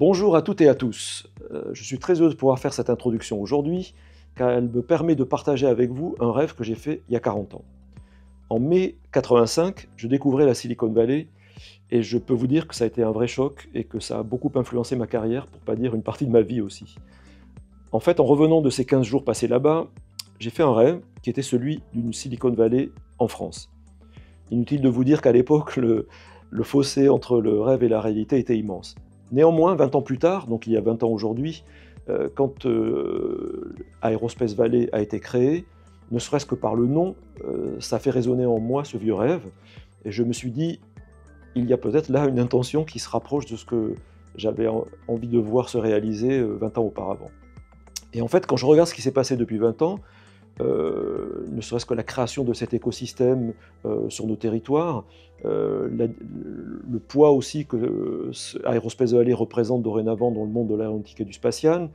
Bonjour à toutes et à tous. Je suis très heureux de pouvoir faire cette introduction aujourd'hui, car elle me permet de partager avec vous un rêve que j'ai fait il y a 40 ans. En mai 85, je découvrais la Silicon Valley et je peux vous dire que ça a été un vrai choc et que ça a beaucoup influencé ma carrière, pour pas dire une partie de ma vie aussi. En fait, en revenant de ces 15 jours passés là-bas, j'ai fait un rêve qui était celui d'une Silicon Valley en France. Inutile de vous dire qu'à l'époque, le fossé entre le rêve et la réalité était immense. Néanmoins, 20 ans plus tard, donc il y a 20 ans aujourd'hui, quand Aerospace Valley a été créé, ne serait-ce que par le nom, ça fait résonner en moi ce vieux rêve. Et je me suis dit, il y a peut-être là une intention qui se rapproche de ce que j'avais envie de voir se réaliser 20 ans auparavant. Et en fait, quand je regarde ce qui s'est passé depuis 20 ans, ne serait-ce que la création de cet écosystème sur nos territoires, le poids aussi que Aerospace Valley représente dorénavant dans le monde de l'aéronautique et du spatial,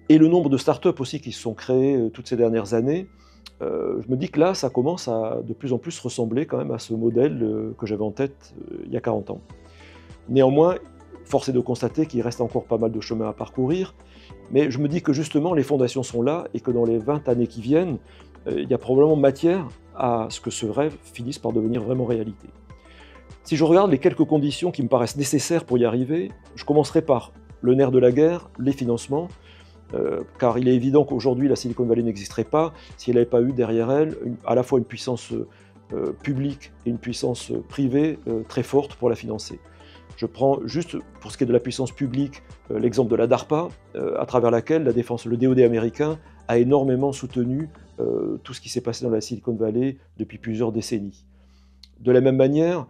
et le nombre de startups aussi qui se sont créées toutes ces dernières années, je me dis que là, ça commence à de plus en plus ressembler quand même à ce modèle que j'avais en tête il y a 40 ans. Néanmoins, force est de constater qu'il reste encore pas mal de chemin à parcourir, mais je me dis que justement les fondations sont là et que dans les 20 années qui viennent, il y a probablement matière à ce que ce rêve finisse par devenir vraiment réalité. Si je regarde les quelques conditions qui me paraissent nécessaires pour y arriver, je commencerai par le nerf de la guerre, les financements, car il est évident qu'aujourd'hui la Silicon Valley n'existerait pas si elle n'avait pas eu derrière elle à la fois une puissance publique et une puissance privée très forte pour la financer. Je prends juste, pour ce qui est de la puissance publique, l'exemple de la DARPA, à travers laquelle la défense, le DoD américain, a énormément soutenu tout ce qui s'est passé dans la Silicon Valley depuis plusieurs décennies. De la même manière,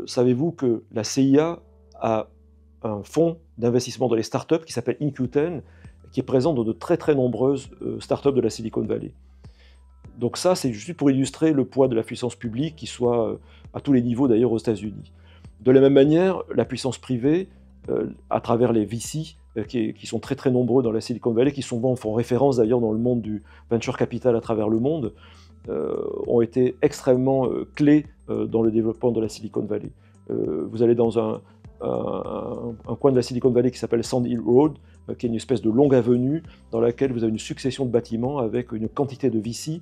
savez-vous que la CIA a un fonds d'investissement dans les startups qui s'appelle InQ10, qui est présent dans de très nombreuses startups de la Silicon Valley. Donc ça, c'est juste pour illustrer le poids de la puissance publique, qui soit à tous les niveaux d'ailleurs aux États-Unis. De la même manière, la puissance privée, à travers les VC, qui sont très nombreux dans la Silicon Valley, qui souvent font référence d'ailleurs dans le monde du venture capital à travers le monde, ont été extrêmement clés dans le développement de la Silicon Valley. Vous allez dans un coin de la Silicon Valley qui s'appelle Sand Hill Road, qui est une espèce de longue avenue dans laquelle vous avez une succession de bâtiments avec une quantité de VC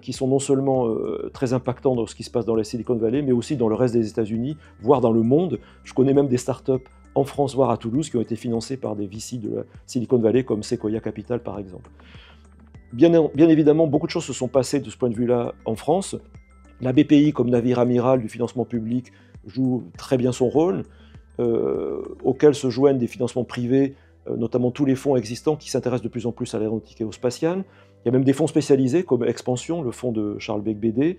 qui sont non seulement très impactants dans ce qui se passe dans la Silicon Valley, mais aussi dans le reste des États-Unis, voire dans le monde. Je connais même des startups en France, voire à Toulouse, qui ont été financées par des VC de la Silicon Valley, comme Sequoia Capital par exemple. Bien évidemment, beaucoup de choses se sont passées de ce point de vue-là en France. La BPI, comme navire amiral du financement public, joue très bien son rôle, auquel se joignent des financements privés, notamment tous les fonds existants qui s'intéressent de plus en plus à l'aéronautique et au spatial. Il y a même des fonds spécialisés comme Expansion, le fonds de Charles Beck-Bédé,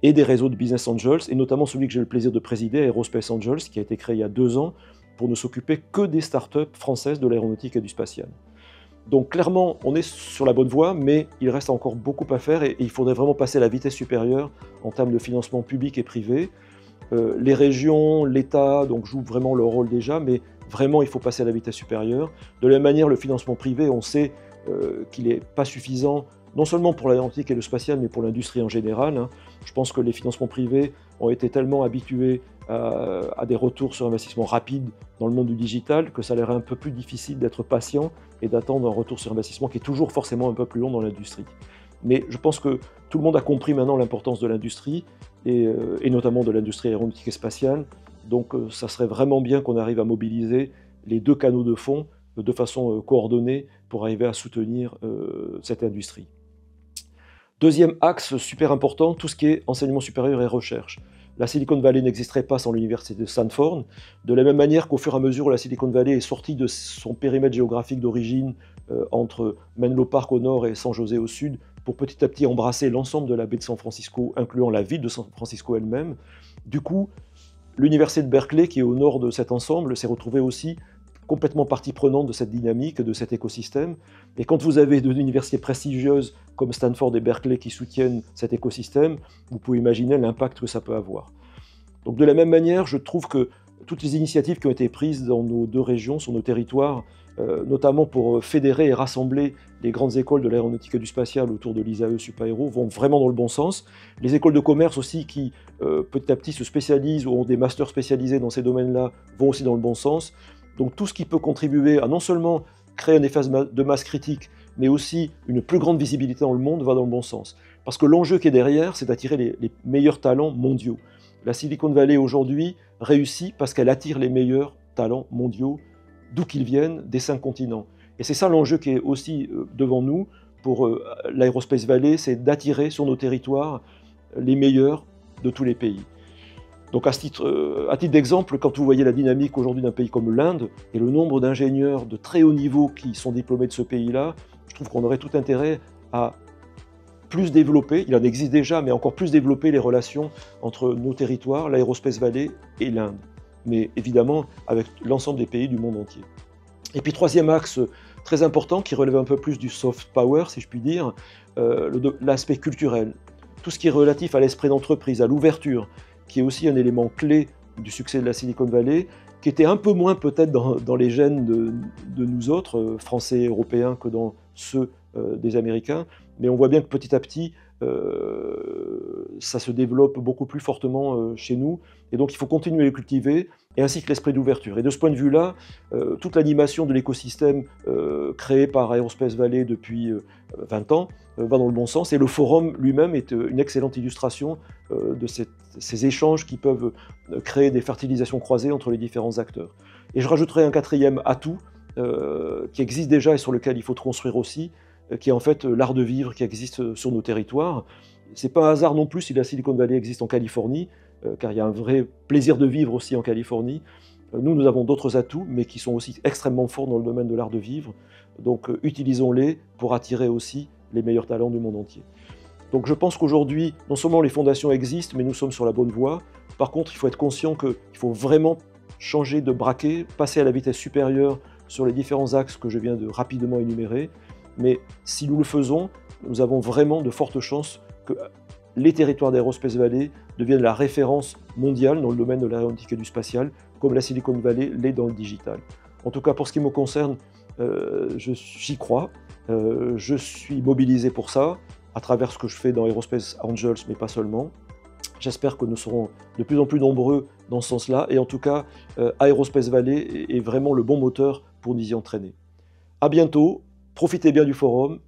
et des réseaux de business angels, et notamment celui que j'ai le plaisir de présider, Aerospace Angels, qui a été créé il y a 2 ans pour ne s'occuper que des startups françaises de l'aéronautique et du spatial. Donc clairement, on est sur la bonne voie, mais il reste encore beaucoup à faire et il faudrait vraiment passer à la vitesse supérieure en termes de financement public et privé. Les régions, l'État jouent vraiment leur rôle déjà, mais vraiment il faut passer à la vitesse supérieure. De la même manière, le financement privé, on sait qu'il n'est pas suffisant, non seulement pour l'aéronautique et le spatial, mais pour l'industrie en général. Je pense que les financements privés ont été tellement habitués à des retours sur investissement rapides dans le monde du digital que ça leur est un peu plus difficile d'être patient et d'attendre un retour sur investissement qui est toujours forcément un peu plus long dans l'industrie. Mais je pense que tout le monde a compris maintenant l'importance de l'industrie et notamment de l'industrie aéronautique et spatiale. Donc ça serait vraiment bien qu'on arrive à mobiliser les 2 canaux de fonds de façon coordonnée pour arriver à soutenir cette industrie. Deuxième axe super important, tout ce qui est enseignement supérieur et recherche. La Silicon Valley n'existerait pas sans l'université de Stanford, de la même manière qu'au fur et à mesure où la Silicon Valley est sortie de son périmètre géographique d'origine entre Menlo Park au nord et San José au sud, pour petit à petit embrasser l'ensemble de la baie de San Francisco, incluant la ville de San Francisco elle-même. Du coup, l'université de Berkeley, qui est au nord de cet ensemble, s'est retrouvée aussi complètement partie prenante de cette dynamique, de cet écosystème. Et quand vous avez 2 universités prestigieuses comme Stanford et Berkeley qui soutiennent cet écosystème, vous pouvez imaginer l'impact que ça peut avoir. Donc de la même manière, je trouve que toutes les initiatives qui ont été prises dans nos 2 régions, sur nos territoires, notamment pour fédérer et rassembler les grandes écoles de l'aéronautique et du spatial autour de l'ISAE Supaéro, vont vraiment dans le bon sens. Les écoles de commerce aussi qui petit à petit se spécialisent ou ont des masters spécialisés dans ces domaines-là vont aussi dans le bon sens. Donc tout ce qui peut contribuer à non seulement créer un effet de masse critique, mais aussi une plus grande visibilité dans le monde va dans le bon sens. Parce que l'enjeu qui est derrière, c'est d'attirer les meilleurs talents mondiaux. La Silicon Valley aujourd'hui réussit parce qu'elle attire les meilleurs talents mondiaux, d'où qu'ils viennent, des 5 continents. Et c'est ça l'enjeu qui est aussi devant nous pour l'Aerospace Valley, c'est d'attirer sur nos territoires les meilleurs de tous les pays. Donc à titre d'exemple, quand vous voyez la dynamique aujourd'hui d'un pays comme l'Inde et le nombre d'ingénieurs de très haut niveau qui sont diplômés de ce pays-là, je trouve qu'on aurait tout intérêt à plus développer, il en existe déjà, mais encore plus développer les relations entre nos territoires, l'Aerospace Valley et l'Inde. Mais évidemment avec l'ensemble des pays du monde entier. Et puis troisième axe très important qui relève un peu plus du soft power, si je puis dire, l'aspect culturel. Tout ce qui est relatif à l'esprit d'entreprise, à l'ouverture, qui est aussi un élément clé du succès de la Silicon Valley, qui était un peu moins peut-être dans les gènes de nous autres, Français et Européens, que dans ceux des Américains. Mais on voit bien que petit à petit, ça se développe beaucoup plus fortement chez nous. Et donc il faut continuer à les cultiver, et ainsi que l'esprit d'ouverture. Et de ce point de vue-là, toute l'animation de l'écosystème créé par Aerospace Valley depuis 20 ans va dans le bon sens. Et le forum lui-même est une excellente illustration de ces échanges qui peuvent créer des fertilisations croisées entre les différents acteurs. Et je rajouterai un quatrième atout qui existe déjà et sur lequel il faut construire aussi, qui est en fait l'art de vivre qui existe sur nos territoires. C'est pas un hasard non plus si la Silicon Valley existe en Californie, car il y a un vrai plaisir de vivre aussi en Californie. Nous avons d'autres atouts, mais qui sont aussi extrêmement forts dans le domaine de l'art de vivre. Donc utilisons-les pour attirer aussi les meilleurs talents du monde entier. Donc je pense qu'aujourd'hui, non seulement les fondations existent, mais nous sommes sur la bonne voie. Par contre, il faut être conscient qu'il faut vraiment changer de braquet, passer à la vitesse supérieure sur les différents axes que je viens de rapidement énumérer. Mais si nous le faisons, nous avons vraiment de fortes chances que les territoires d'Aerospace Valley deviennent la référence mondiale dans le domaine de l'aéronautique et du spatial, comme la Silicon Valley l'est dans le digital. En tout cas, pour ce qui me concerne, j'y crois, je suis mobilisé pour ça, à travers ce que je fais dans Aerospace Angels, mais pas seulement. J'espère que nous serons de plus en plus nombreux dans ce sens-là, et en tout cas, Aerospace Valley est vraiment le bon moteur pour nous y entraîner. À bientôt, profitez bien du forum,